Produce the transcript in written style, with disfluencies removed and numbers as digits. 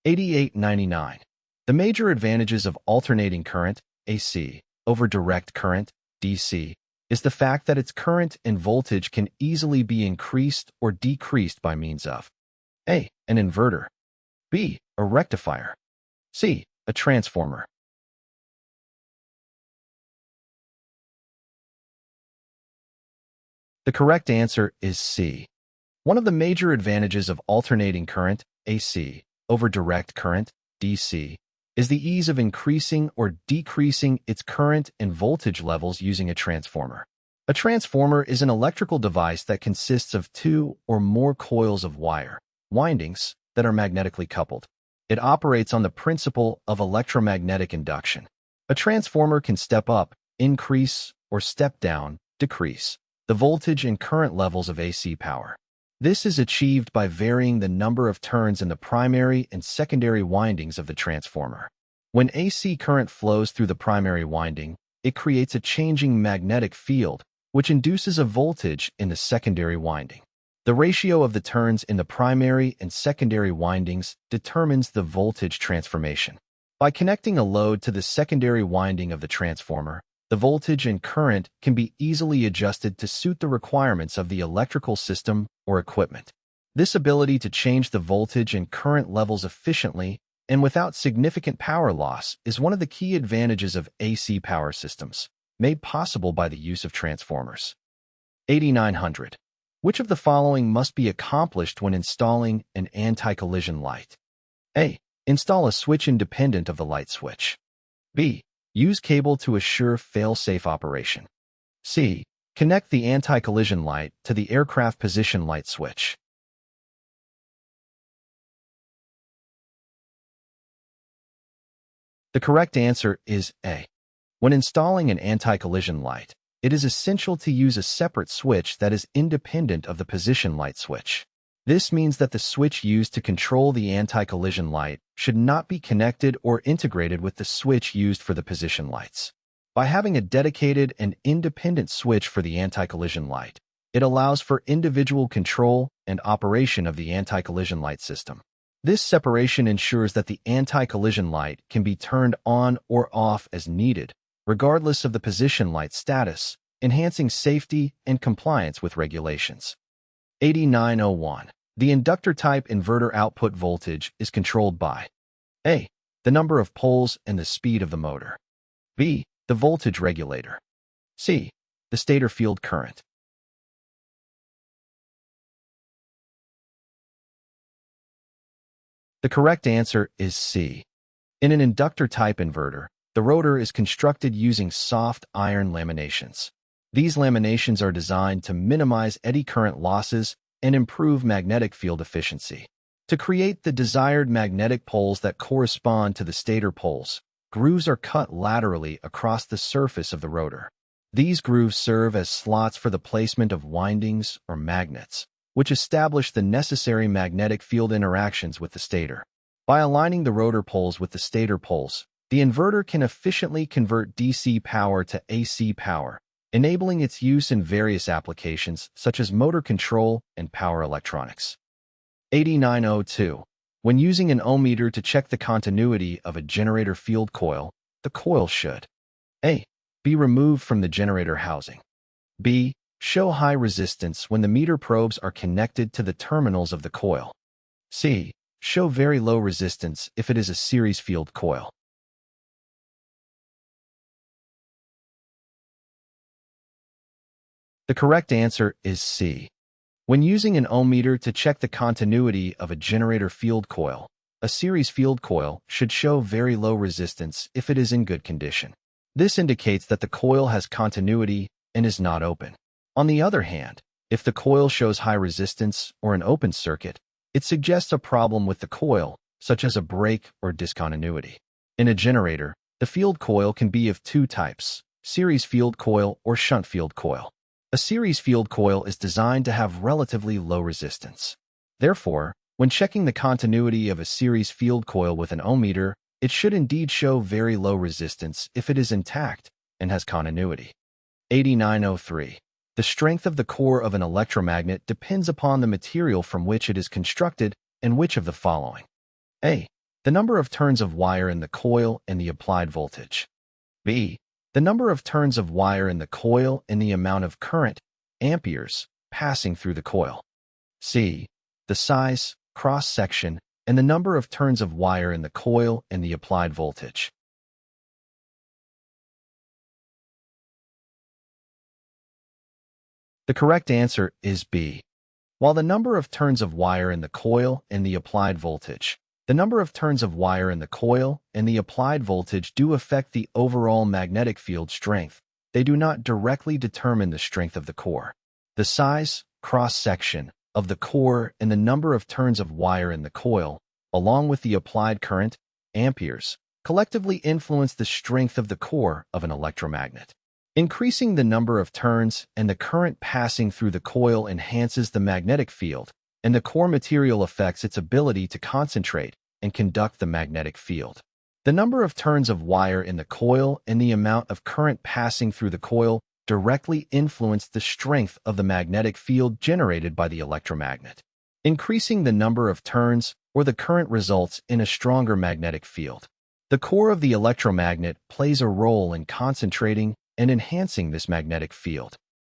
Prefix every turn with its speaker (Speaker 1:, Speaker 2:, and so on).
Speaker 1: 8899. The major advantages of alternating current, AC, over direct current, DC, is the fact that its current and voltage can easily be increased or decreased by means of A. An inverter, B. A rectifier, C. A transformer. The correct answer is C. One of the major advantages of alternating current, AC, over direct current, DC, is the ease of increasing or decreasing its current and voltage levels using a transformer. A transformer is an electrical device that consists of two or more coils of wire, windings, that are magnetically coupled. It operates on the principle of electromagnetic induction. A transformer can step up, increase, or step down, decrease, the voltage and current levels of AC power. This is achieved by varying the number of turns in the primary and secondary windings of the transformer. When AC current flows through the primary winding, it creates a changing magnetic field, which induces a voltage in the secondary winding. The ratio of the turns in the primary and secondary windings determines the voltage transformation. By connecting a load to the secondary winding of the transformer, the voltage and current can be easily adjusted to suit the requirements of the electrical system or equipment. This ability to change the voltage and current levels efficiently and without significant power loss is one of the key advantages of AC power systems, made possible by the use of transformers. 8900. Which of the following must be accomplished when installing an anti-collision light? A. Install a switch independent of the light switch. B. Use cable to assure fail-safe operation. C. Connect the anti-collision light to the aircraft position light switch. The correct answer is A. When installing an anti-collision light, it is essential to use a separate switch that is independent of the position light switch. This means that the switch used to control the anti-collision light should not be connected or integrated with the switch used for the position lights. By having a dedicated and independent switch for the anti-collision light, it allows for individual control and operation of the anti-collision light system. This separation ensures that the anti-collision light can be turned on or off as needed, regardless of the position light status, enhancing safety and compliance with regulations. 8901. The inductor-type inverter output voltage is controlled by A. The number of poles and the speed of the motor. B. The voltage regulator. C. The stator field current. The correct answer is C. In an inductor-type inverter, the rotor is constructed using soft iron laminations. These laminations are designed to minimize eddy current losses and improve magnetic field efficiency. To create the desired magnetic poles that correspond to the stator poles, grooves are cut laterally across the surface of the rotor. These grooves serve as slots for the placement of windings or magnets, which establish the necessary magnetic field interactions with the stator. By aligning the rotor poles with the stator poles, the inverter can efficiently convert DC power to AC power, enabling its use in various applications such as motor control and power electronics. 8902. When using an ohmmeter to check the continuity of a generator field coil, the coil should A. Be removed from the generator housing. B. Show high resistance when the meter probes are connected to the terminals of the coil. C. Show very low resistance if it is a series field coil. The correct answer is C. When using an ohmmeter to check the continuity of a generator field coil, a series field coil should show very low resistance if it is in good condition. This indicates that the coil has continuity and is not open. On the other hand, if the coil shows high resistance or an open circuit, it suggests a problem with the coil, such as a break or discontinuity. In a generator, the field coil can be of two types: series field coil or shunt field coil. A series field coil is designed to have relatively low resistance. Therefore, when checking the continuity of a series field coil with an ohmmeter, it should indeed show very low resistance if it is intact and has continuity. 8903. The strength of the core of an electromagnet depends upon the material from which it is constructed and which of the following: A. The number of turns of wire in the coil and the applied voltage. B. The number of turns of wire in the coil and the amount of current, amperes, passing through the coil. C. The size, cross-section, and the number of turns of wire in the coil and the applied voltage. The correct answer is B. While the number of turns of wire in the coil and the applied voltage, the number of turns of wire in the coil and the applied voltage do affect the overall magnetic field strength, they do not directly determine the strength of the core. The size, cross-section, of the core and the number of turns of wire in the coil, along with the applied current, amperes, collectively influence the strength of the core of an electromagnet. Increasing the number of turns and the current passing through the coil enhances the magnetic field, and the core material affects its ability to concentrate and conduct the magnetic field. The number of turns of wire in the coil and the amount of current passing through the coil directly influence the strength of the magnetic field generated by the electromagnet. Increasing the number of turns or the current results in a stronger magnetic field. The core of the electromagnet plays a role in concentrating and enhancing this magnetic field.